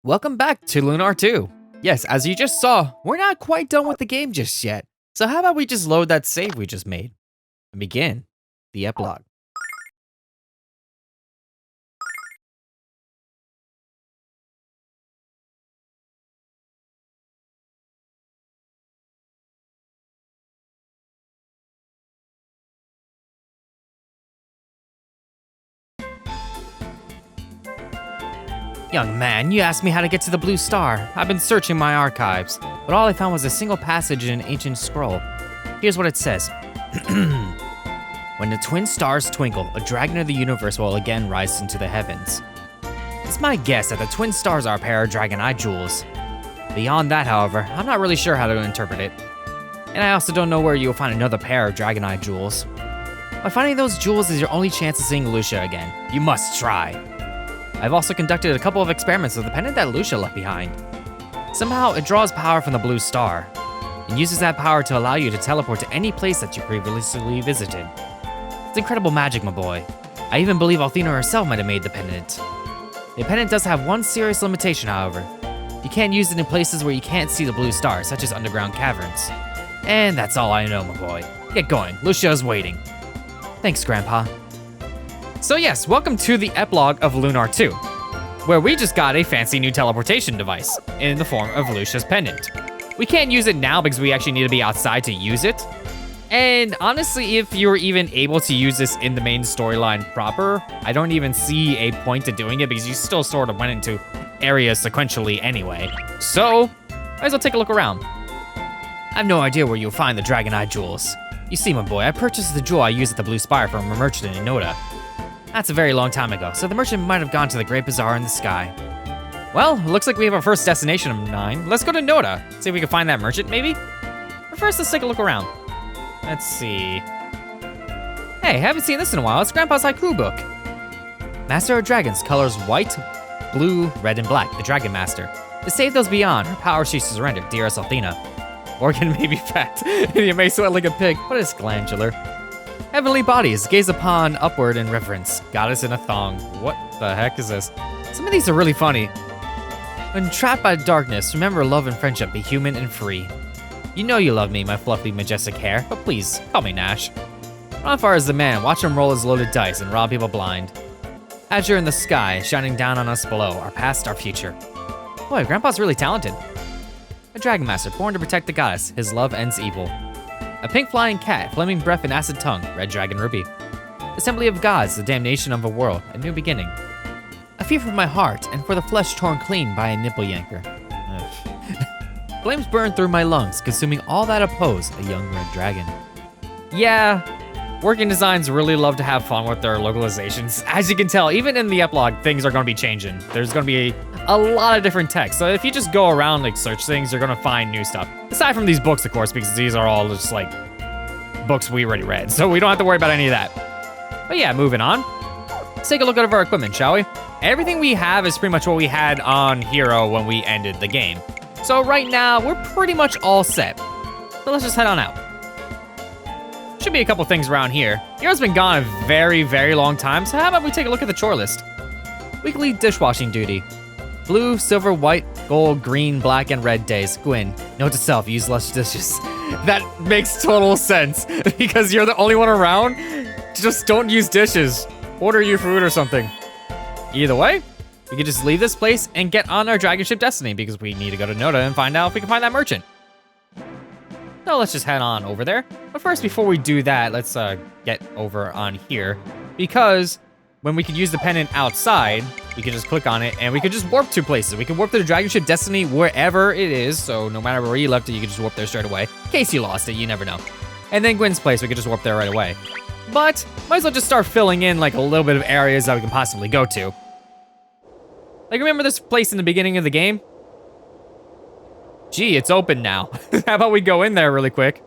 Welcome back to Lunar 2. Yes, as you just saw, we're not quite done with the game just yet. So how about we just load that save we just made and begin the epilogue. Young man, you asked me how to get to the Blue Star. I've been searching my archives, but all I found was a single passage in an ancient scroll. Here's what it says. When the twin stars twinkle, a dragon of the universe will again rise into the heavens. It's my guess that the twin stars are a pair of dragon-eye jewels. Beyond that, however, I'm not really sure how to interpret it. And I also don't know where you'll find another pair of dragon-eye jewels. By finding those jewels is your only chance of seeing Lucia again. You must try. I've also conducted a couple of experiments with the pendant that Lucia left behind. Somehow, it draws power from the Blue Star, and uses that power to allow you to teleport to any place that you previously visited. It's incredible magic, my boy. I even believe Athena herself might have made the pendant. The pendant does have one serious limitation, however. You can't use it in places where you can't see the Blue Star, such as underground caverns. And that's all I know, my boy. Get going, Lucia's waiting. Thanks, Grandpa. So yes, welcome to the epilogue of Lunar 2, where we just got a fancy new teleportation device in the form of Lucia's pendant. We can't use it now because we actually need to be outside to use it. And honestly, if you were even able to use this in the main storyline proper, I don't even see a point to doing it because you still sort of went into areas sequentially anyway. So, might as well take a look around. I have no idea where you'll find the Dragon Eye jewels. You see, my boy, I purchased the jewel I used at the Blue Spire from a merchant in Noda. That's a very long time ago, so the merchant might have gone to the Great Bazaar in the sky. Well, looks like we have our first destination of 9. Let's go to Noda, see if we can find that merchant, maybe? But first, let's take a look around. Let's see. Hey, haven't seen this in a while. It's Grandpa's haiku book. Master of Dragons, colors white, blue, red, and black, the Dragon Master. To save those beyond, her power she surrendered, dearest Athena. Organ may be fat, and you may sweat like a pig, but it's glandular. Heavenly bodies, gaze upon upward in reverence. Goddess in a thong. What the heck is this? Some of these are really funny. When trapped by darkness, remember love and friendship, be human and free. You know you love me, my fluffy, majestic hair, but please, call me Nash. Ronfar is the man, watch him roll his loaded dice and rob people blind. Azure in the sky, shining down on us below, our past, our future. Boy, Grandpa's really talented. A Dragon Master, born to protect the goddess, his love ends evil. A pink flying cat, flaming breath and acid tongue, red dragon ruby. Assembly of gods, the damnation of a world, a new beginning. A fear for my heart, and for the flesh torn clean by a nipple yanker. Flames burn through my lungs, consuming all that oppose a young red dragon. Yeah, working designs really love to have fun with their localizations. As you can tell, even in the epilogue, things are going to be changing. There's going to be a lot of different text. So if you just go around, like, search things, you're going to find new stuff. Aside from these books, of course, because these are all just, like, books we already read. So we don't have to worry about any of that. But yeah, moving on. Let's take a look at our equipment, shall we? Everything we have is pretty much what we had on Hero when we ended the game. So right now, we're pretty much all set. So let's just head on out. Should be a couple things around here. Hero's been gone a very, very long time, so how about we take a look at the chore list? Weekly dishwashing duty. Blue, silver, white, gold, green, black, and red days. Gwyn, note to self, use less dishes. That makes total sense, because you're the only one around. Just don't use dishes. Order your food or something. Either way, we can just leave this place and get on our dragon ship Destiny, because we need to go to Noda and find out if we can find that merchant. So let's just head on over there. But first, before we do that, let's get over on here, because when we could use the pendant outside, we could just click on it and we could just warp to places. We can warp to the dragon ship Destiny wherever it is, so no matter where you left it, you can just warp there straight away. In case you lost it, you never know. And then Gwyn's place, we could just warp there right away. But might as well just start filling in like a little bit of areas that we can possibly go to. Like, remember this place in the beginning of the game? Gee, it's open now. How about we go in there really quick?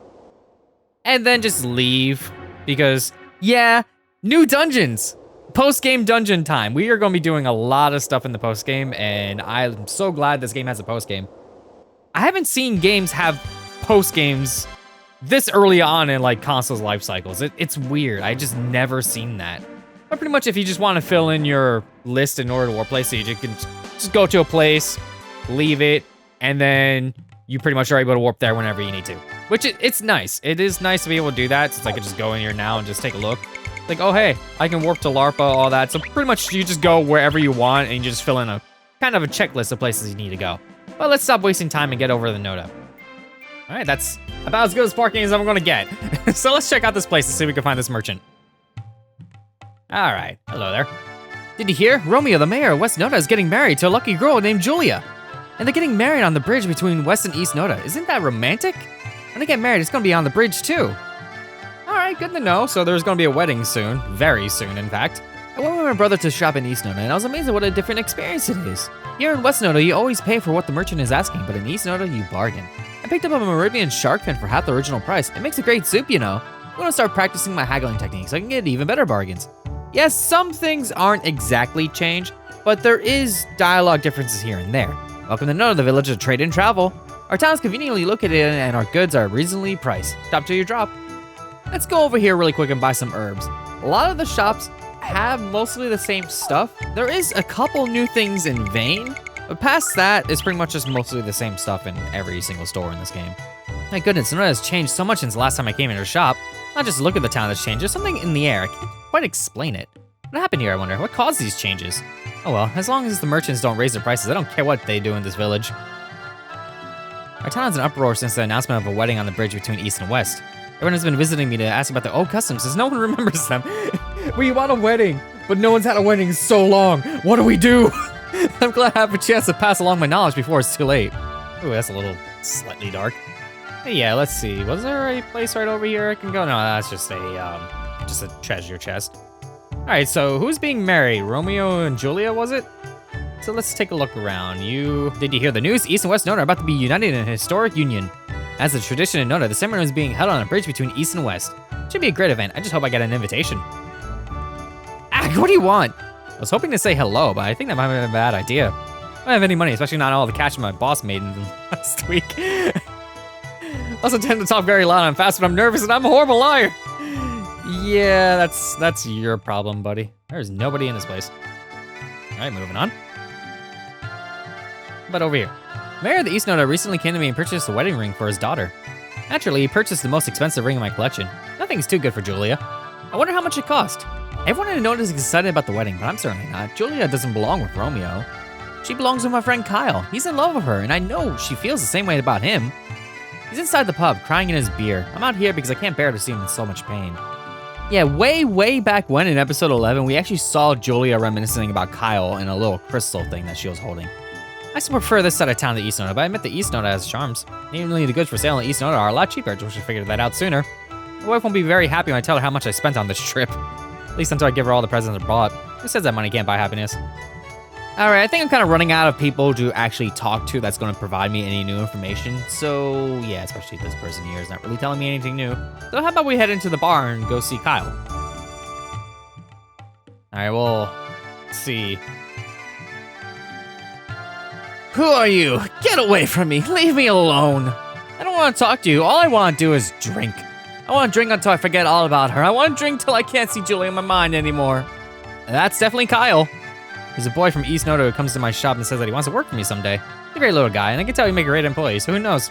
And then just leave, because yeah, new dungeons. Post-game dungeon time. We are going to be doing a lot of stuff in the post-game, and I'm so glad this game has a post-game. I haven't seen games have post-games this early on in, like, consoles' life cycles. It's weird. I just never seen that. But pretty much if you just want to fill in your list in order to warp place, so you can just go to a place, leave it, and then you pretty much are able to warp there whenever you need to. Which it's nice. It is nice to be able to do that, since I could just go in here now and just take a look. Like, oh hey, I can warp to LARPA, all that. So pretty much you just go wherever you want and you just fill in a kind of a checklist of places you need to go. But let's stop wasting time and get over to the Noda. All right, that's about as good as parking as I'm gonna get. So let's check out this place and see if we can find this merchant. All right, hello there. Did you hear? Romeo, the mayor of West Noda, is getting married to a lucky girl named Julia. And they're getting married on the bridge between West and East Noda. Isn't that romantic? When they get married, it's gonna be on the bridge too. All right, good to know. So there's gonna be a wedding soon, very soon, in fact. I went with my brother to shop in East Noda, and I was amazed at what a different experience it is. Here in West Noda, you always pay for what the merchant is asking, but in East Noda, you bargain. I picked up a Meridian shark fin for half the original price. It makes a great soup, you know. I'm gonna start practicing my haggling techniques so I can get even better bargains. Yes, some things aren't exactly changed, but there is dialogue differences here and there. Welcome to Noda, the village of trade and travel. Our town is conveniently located and our goods are reasonably priced. Stop till you drop. Let's go over here really quick and buy some herbs. A lot of the shops have mostly the same stuff. There is a couple new things in Vane, but past that, it's pretty much just mostly the same stuff in every single store in this game. My goodness, Noda has changed so much since the last time I came into the shop. Not just look at the town that's changed, there's something in the air. I can't quite explain it. What happened here, I wonder? What caused these changes? Oh well, as long as the merchants don't raise their prices, I don't care what they do in this village. Our town's in uproar since the announcement of a wedding on the bridge between East and West. Everyone has been visiting me to ask about the old customs, since no one remembers them. We want a wedding, but no one's had a wedding in so long. What do we do? I'm glad I have a chance to pass along my knowledge before it's too late. Ooh, that's a little slightly dark. Hey, yeah, let's see. Was there a place right over here I can go? No, that's just a treasure chest. All right, so who's being married? Romeo and Julia, was it? So let's take a look around. Did you hear the news? East and West Noda are about to be united in a historic union. As a tradition in Noda, the ceremony is being held on a bridge between East and West. Should be a great event. I just hope I get an invitation. Ah, what do you want? I was hoping to say hello, but I think that might have been a bad idea. I don't have any money, especially not all the cash my boss made in the last week. I also tend to talk very loud and fast, but I'm nervous and I'm a horrible liar. Yeah, that's your problem, buddy. There's nobody in this place. All right, moving on. But over here. Mayor of the East Noda recently came to me and purchased a wedding ring for his daughter. Naturally, he purchased the most expensive ring in my collection. Nothing's too good for Julia. I wonder how much it cost. Everyone in Noda is excited about the wedding, but I'm certainly not. Julia doesn't belong with Romeo. She belongs with my friend Kyle. He's in love with her, and I know she feels the same way about him. He's inside the pub, crying in his beer. I'm out here because I can't bear to see him in so much pain. Yeah, way back when in episode 11, we actually saw Julia reminiscing about Kyle in a little crystal thing that she was holding. I still prefer this side of town to East Noda, but I admit the East Noda has charms. Namely, the goods for sale in East Noda are a lot cheaper. I wish I figured that out sooner. My wife won't be very happy when I tell her how much I spent on this trip. At least until I give her all the presents I bought. Who says that money can't buy happiness? Alright, I think I'm kind of running out of people to actually talk to that's going to provide me any new information. So, yeah, especially this person here is not really telling me anything new. So how about we head into the bar and go see Kyle? Alright, well, let's see. Who are you? Get away from me. Leave me alone. I don't want to talk to you. All I want to do is drink. I want to drink until I forget all about her. I want to drink till I can't see Julia in my mind anymore. And that's definitely Kyle. He's a boy from East Noda who comes to my shop and says that he wants to work for me someday. He's a great little guy, and I can tell you make a great employee, so who knows?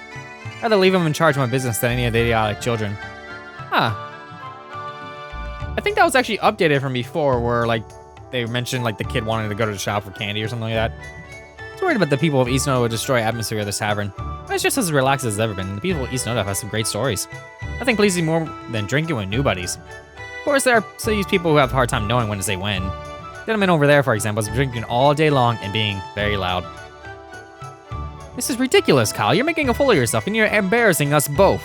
I'd rather leave him in charge of my business than any of the idiotic children. Huh. I think that was actually updated from before, where, like, they mentioned, like, the kid wanted to go to the shop for candy or something like that. I was worried about the people of East Noda would destroy the atmosphere of this tavern. But it's just as relaxed as it's ever been, and the people of East Noda have some great stories. Nothing pleases me more than drinking with new buddies. Of course, there are these people who have a hard time knowing when to say when. The gentleman over there, for example, is drinking all day long and being very loud. This is ridiculous, Kyle. You're making a fool of yourself, and you're embarrassing us both.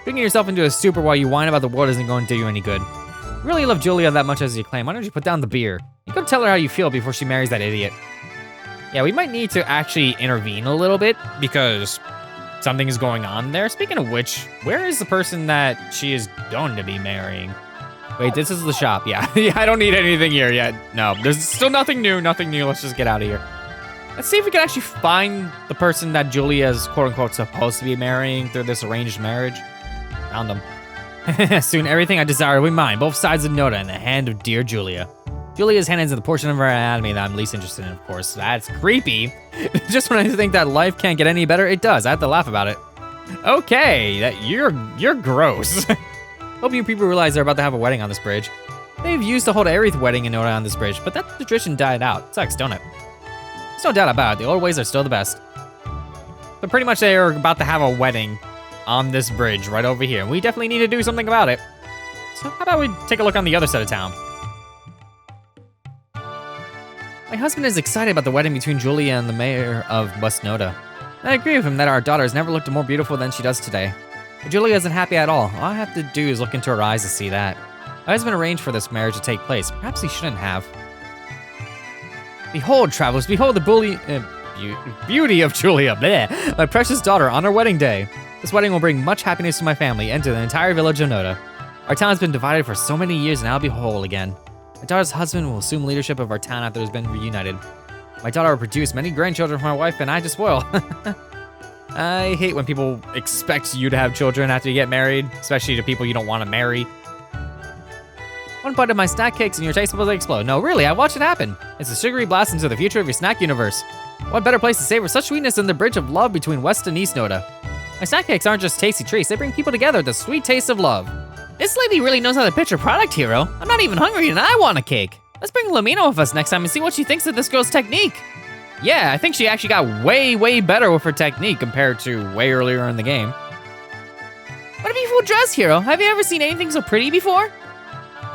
Drinking yourself into a stupor while you whine about the world isn't going to do you any good. You really love Julia that much as you claim. Why don't you put down the beer? You go tell her how you feel before she marries that idiot. Yeah, we might need to actually intervene a little bit because something is going on there. Speaking of which, where is the person that she is going to be marrying? Wait, this is the shop. Yeah, I don't need anything here yet. No, there's still nothing new. Let's just get out of here. Let's see if we can actually find the person that Julia is quote-unquote supposed to be marrying through this arranged marriage. Found him. Soon everything I desire will be mine, both sides of Noda in the hand of dear Julia. Julia's hand into the portion of her anatomy that I'm least interested in, of course. That's creepy. Just when I think that life can't get any better, it does. I have to laugh about it. Okay, you're gross. Hope you people realize they're about to have a wedding on this bridge. They've used to hold every wedding in Noda on this bridge, but that tradition died out. Sucks, don't it? There's no doubt about it. The old ways are still the best. But pretty much they are about to have a wedding on this bridge right over here. We definitely need to do something about it. So how about we take a look on the other side of town? My husband is excited about the wedding between Julia and the mayor of West Noda. I agree with him that our daughter has never looked more beautiful than she does today. But Julia isn't happy at all. All I have to do is look into her eyes to see that. My husband arranged for this marriage to take place. Perhaps he shouldn't have. Behold, travelers, behold the beauty of Julia, bleh, my precious daughter, on her wedding day. This wedding will bring much happiness to my family and to the entire village of Noda. Our town has been divided for so many years and now be whole again. My daughter's husband will assume leadership of our town after it has been reunited. My daughter will produce many grandchildren for my wife and I just will. I hate when people expect you to have children after you get married, especially to people you don't want to marry. One bite of my snack cakes and your taste buds will explode. No, really, I watched it happen. It's a sugary blast into the future of your snack universe. What better place to savor such sweetness than the bridge of love between West and East Noda? My snack cakes aren't just tasty treats, they bring people together with the sweet taste of love. This lady really knows how to pitch her product, Hero. I'm not even hungry and I want a cake. Let's bring Lamina with us next time and see what she thinks of this girl's technique. Yeah, I think she actually got way better with her technique compared to way earlier in the game. What a beautiful dress, Hero. Have you ever seen anything so pretty before?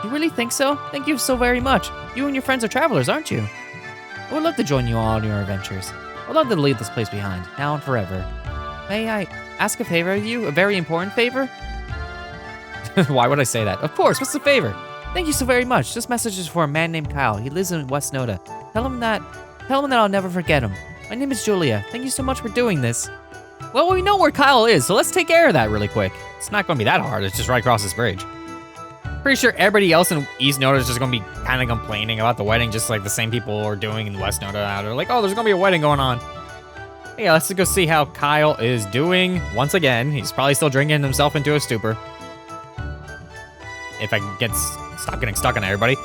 You really think so? Thank you so very much. You and your friends are travelers, aren't you? I would love to join you all on your adventures. I would love to leave this place behind, now and forever. May I ask a favor of you? A very important favor? Why would I say that? Of course, what's the favor? Thank you so very much. This message is for a man named Kyle. He lives in West Noda. Tell him that I'll never forget him. My name is Julia. Thank you so much for doing this. Well, we know where Kyle is, so let's take care of that really quick. It's not gonna be that hard, it's just right across this bridge. Pretty sure everybody else in East Noda is just gonna be kind of complaining about the wedding, just like the same people are doing in West Noda. They're like, oh, there's gonna be a wedding going on. Yeah, let's go see how Kyle is doing. Once again, he's probably still drinking himself into a stupor. If I can stop getting stuck on everybody.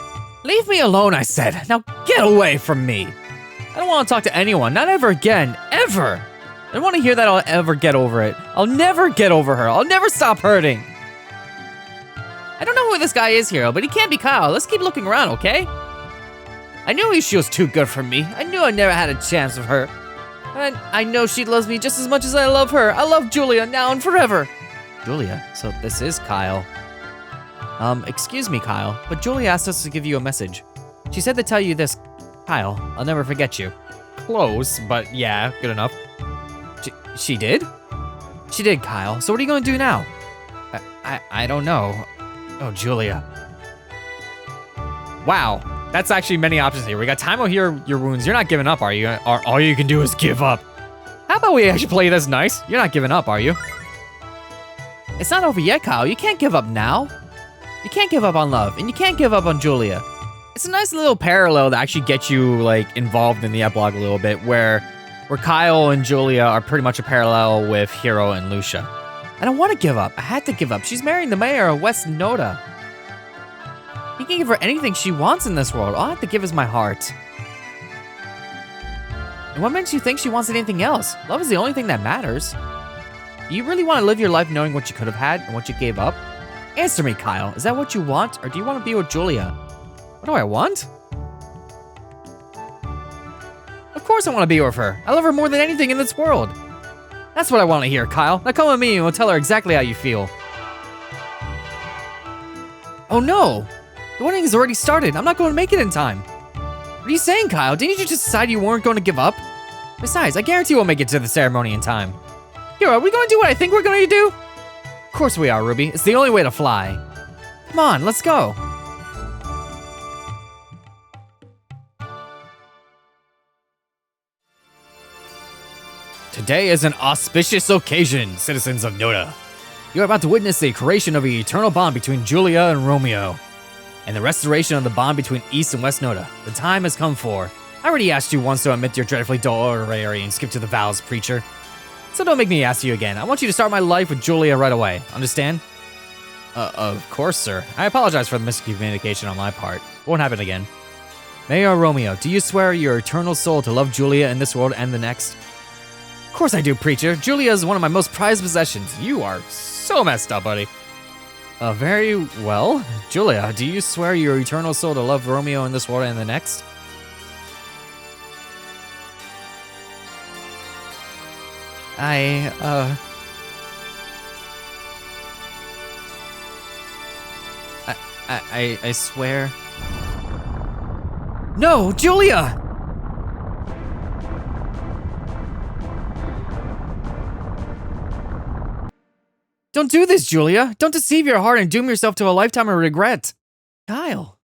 Leave me alone, I said. Now get away from me. I don't want to talk to anyone, not ever again, ever. I don't want to hear that I'll ever get over it. I'll never get over her. I'll never stop hurting. I don't know who this guy is, Hero, but he can't be Kyle. Let's keep looking around, okay? I knew she was too good for me. I knew I never had a chance with her. And I know she loves me just as much as I love her. I love Julia now and forever. Julia? So this is Kyle. Excuse me, Kyle, but Julia asked us to give you a message. She said to tell you this, Kyle, I'll never forget you. Close, but yeah, good enough. She did? She did, Kyle. So what are you gonna do now? I don't know. Oh, Julia. Wow, that's actually many options here. We got time to heal your wounds. You're not giving up, are you? Or all you can do is give up. How about we actually play this nice? You're not giving up, are you? It's not over yet, Kyle. You can't give up now. You can't give up on love, and you can't give up on Julia. It's a nice little parallel that actually gets you like involved in the epilogue a little bit, where Kyle and Julia are pretty much a parallel with Hiro and Lucia. I don't want to give up. I had to give up. She's marrying the mayor of West Noda. He can give her anything she wants in this world. All I have to give is my heart. And what makes you think she wants anything else? Love is the only thing that matters. Do you really want to live your life knowing what you could have had and what you gave up? Answer me, Kyle. Is that what you want, or do you want to be with Julia? What do I want? Of course I want to be with her. I love her more than anything in this world. That's what I want to hear, Kyle. Now come with me and we'll tell her exactly how you feel. Oh no! The wedding has already started. I'm not going to make it in time. What are you saying, Kyle? Didn't you just decide you weren't going to give up? Besides, I guarantee we'll make it to the ceremony in time. Hero, are we going to do what I think we're going to do? Of course we are, Ruby. It's the only way to fly. Come on, let's go. Today is an auspicious occasion, citizens of Noda. You are about to witness the creation of an eternal bond between Julia and Romeo, and the restoration of the bond between East and West Noda. The time has come for. I already asked you once to omit your dreadfully dull oratory and skip to the vows, preacher. So don't make me ask you again. I want you to start my life with Julia right away. Understand? Of course, sir. I apologize for the miscommunication on my part. Won't happen again. Mayor Romeo, do you swear your eternal soul to love Julia in this world and the next? Of course I do, preacher. Julia is one of my most prized possessions. You are so messed up, buddy. Very well. Julia, do you swear your eternal soul to love Romeo in this world and the next? I swear. No, Julia! Don't do this, Julia. Don't deceive your heart and doom yourself to a lifetime of regret. Kyle.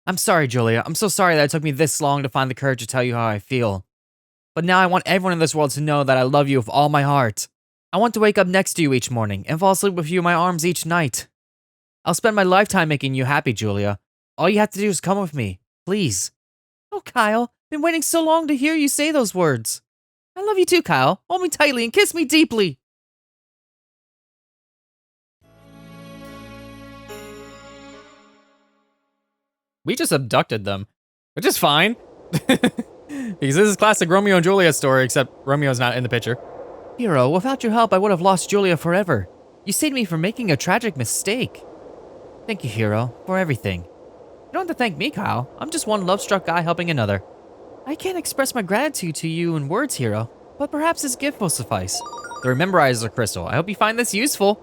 I'm sorry, Julia. I'm so sorry that it took me this long to find the courage to tell you how I feel. But now I want everyone in this world to know that I love you with all my heart. I want to wake up next to you each morning and fall asleep with you in my arms each night. I'll spend my lifetime making you happy, Julia. All you have to do is come with me, please. Oh, Kyle, been waiting so long to hear you say those words. I love you too, Kyle. Hold me tightly and kiss me deeply. We just abducted them, which is fine. Because this is classic Romeo and Juliet story, except Romeo's not in the picture. Hero, without your help, I would have lost Julia forever. You saved me from making a tragic mistake. Thank you, Hero, for everything. You don't have to thank me, Kyle. I'm just one love-struck guy helping another. I can't express my gratitude to you in words, Hero, but perhaps this gift will suffice. The Rememberizer Crystal. I hope you find this useful.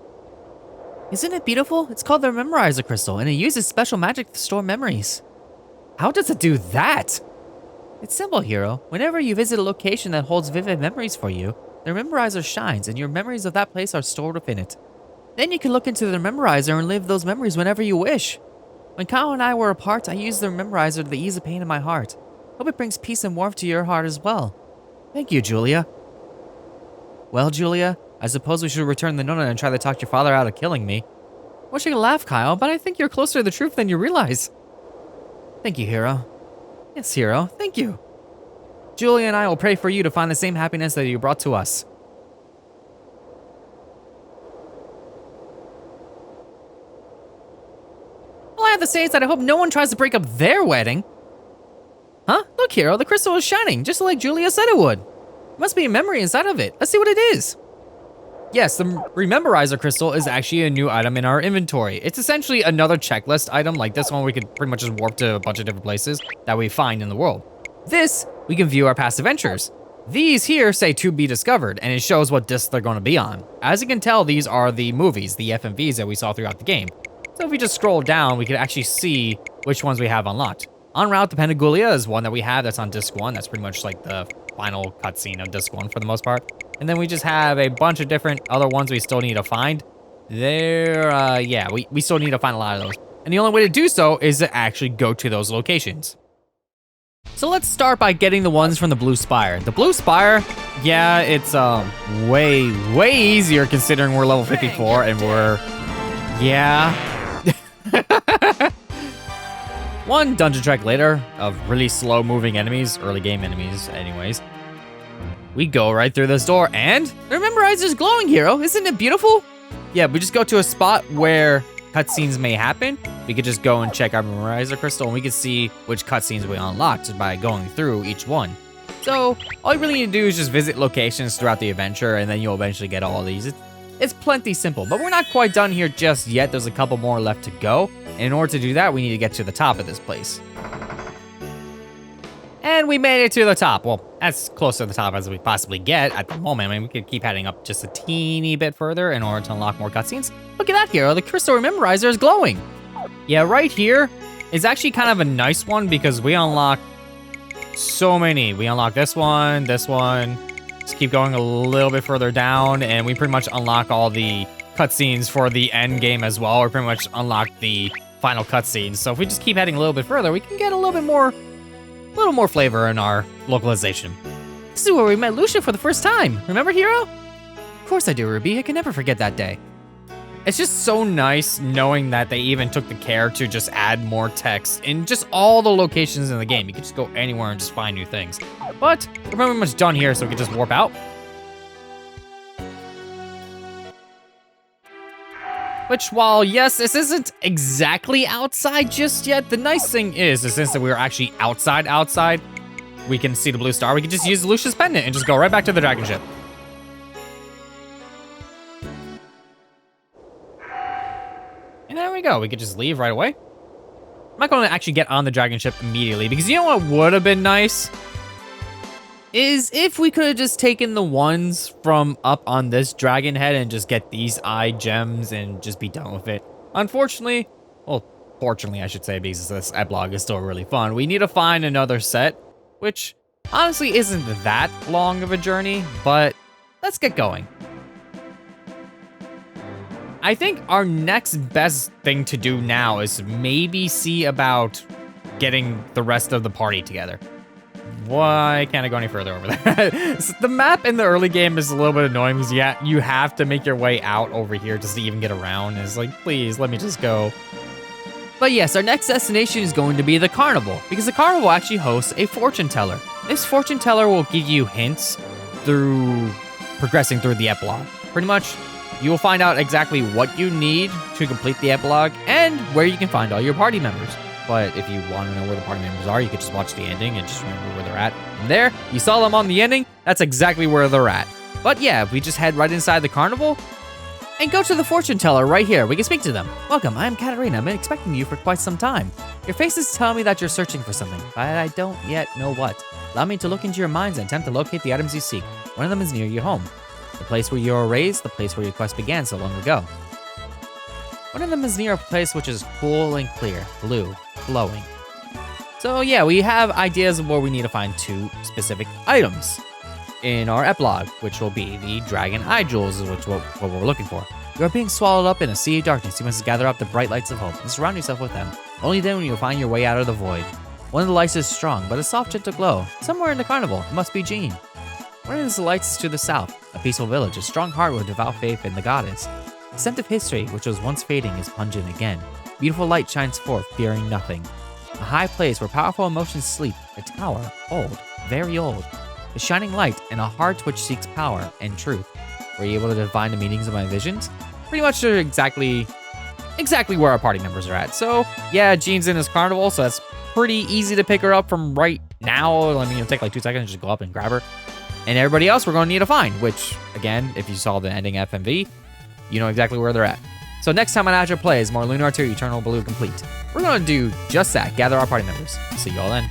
Isn't it beautiful? It's called the Rememberizer Crystal, and it uses special magic to store memories. How does it do that? It's simple, Hero. Whenever you visit a location that holds vivid memories for you, the Rememberizer shines, and your memories of that place are stored within it. Then you can look into the Rememberizer and live those memories whenever you wish. When Kyle and I were apart, I used the Rememberizer to ease the pain in my heart. Hope it brings peace and warmth to your heart as well. Thank you, Julia. Well, Julia, I suppose we should return the Nona and try to talk your father out of killing me. Wish I could laugh, Kyle, but I think you're closer to the truth than you realize. Thank you, Hero. Yes, Hero, thank you. Julia and I will pray for you to find the same happiness that you brought to us. All I have to say is that I hope no one tries to break up their wedding. Huh? Look, Hero, the crystal is shining, just like Julia said it would. There must be a memory inside of it. Let's see what it is. Yes, the Rememberizer Crystal is actually a new item in our inventory. It's essentially another checklist item like this one we could pretty much just warp to a bunch of different places that we find in the world. This, we can view our past adventures. These here say to be discovered, and it shows what discs they're going to be on. As you can tell, these are the movies, the FMVs that we saw throughout the game. So if we just scroll down, we can actually see which ones we have unlocked. En route to Penigulia is one that we have that's on disc 1. That's pretty much like the final cutscene of disc 1 for the most part. And then we just have a bunch of different other ones we still need to find. Yeah, we still need to find a lot of those. And the only way to do so is to actually go to those locations. So let's start by getting the ones from the Blue Spire. The Blue Spire, yeah, it's way easier considering we're level 54 and we're, yeah. One dungeon trek later of really slow moving enemies, early game enemies anyways. We go right through this door and the Rememberizer's glowing, Hero. Isn't it beautiful? Yeah, we just go to a spot where cutscenes may happen. We could just go and check our Rememberizer Crystal and we can see which cutscenes we unlocked by going through each one. So all you really need to do is just visit locations throughout the adventure and then you'll eventually get all these. It's plenty simple, but we're not quite done here just yet. There's a couple more left to go. And in order to do that, we need to get to the top of this place. And we made it to the top. Well, as close to the top as we possibly get at the moment. I mean, we could keep heading up just a teeny bit further in order to unlock more cutscenes. Look at that, Hero. The Crystal Rememberizer is glowing. Yeah, right here is actually kind of a nice one because we unlock so many. We unlock this one. Just keep going a little bit further down, and we pretty much unlock all the cutscenes for the end game as well. We pretty much unlock the final cutscenes. So if we just keep heading a little bit further, we can get a little more flavor in our localization. This is where we met Lucia for the first time. Remember, Hero? Of course I do, Ruby. I can never forget that day. It's just so nice knowing that they even took the care to just add more text in just all the locations in the game. You can just go anywhere and just find new things. But we're pretty much done here, so we can just warp out. Which, while yes, this isn't exactly outside just yet, the nice thing is since that we are actually outside, we can see the blue star. We can just use Lucius Pendant and just go right back to the dragon ship. And there we go. We could just leave right away. I'm not going to actually get on the dragon ship immediately because you know what would have been nice? Is if we could have just taken the ones from up on this dragon head and just get these eye gems and just be done with it. Unfortunately, well, fortunately I should say, because this epilogue is still really fun, we need to find another set, which honestly isn't that long of a journey, but let's get going. I think our next best thing to do now is maybe see about getting the rest of the party together. Why can't I go any further over there? So the map in the early game is a little bit annoying because you have to make your way out over here just to even get around. It's like, please, let me just go. But yes, our next destination is going to be the carnival because the carnival actually hosts a fortune teller. This fortune teller will give you hints through progressing through the epilogue. Pretty much, you will find out exactly what you need to complete the epilogue and where you can find all your party members. But if you want to know where the party members are, you could just watch the ending and just remember where they're at. And there, you saw them on the ending, that's exactly where they're at. But yeah, if we just head right inside the carnival and go to the fortune teller right here, we can speak to them. Welcome, I'm Katarina. I've been expecting you for quite some time. Your faces tell me that you're searching for something, but I don't yet know what. Allow me to look into your minds and attempt to locate the items you seek. One of them is near your home. The place where you were raised, the place where your quest began so long ago. One of them is near a place which is cool and clear, blue, glowing. So yeah, we have ideas of where we need to find 2 specific items in our epilogue, which will be the dragon eye jewels, which is what we're looking for. You are being swallowed up in a sea of darkness. You must gather up the bright lights of hope and surround yourself with them. Only then will you find your way out of the void. One of the lights is strong, but a soft, gentle glow. Somewhere in the carnival, it must be Jean. One of the lights is to the south, a peaceful village, a strong heart with devout faith in the goddess. The scent of history, which was once fading, is pungent again. Beautiful light shines forth, fearing nothing. A high place where powerful emotions sleep, a tower, old, very old. A shining light and a heart which seeks power and truth. Were you able to divine the meanings of my visions? Pretty much they're exactly where our party members are at. So yeah, Jean's in his carnival, so that's pretty easy to pick her up from right now. I mean, it'll take like 2 seconds to just go up and grab her. And everybody else we're going to need to find, which again, if you saw the ending FMV, you know exactly where they're at. So next time on Azure Plays, more Lunar 2 Eternal Blue complete. We're going to do just that, gather our party members. See you all then.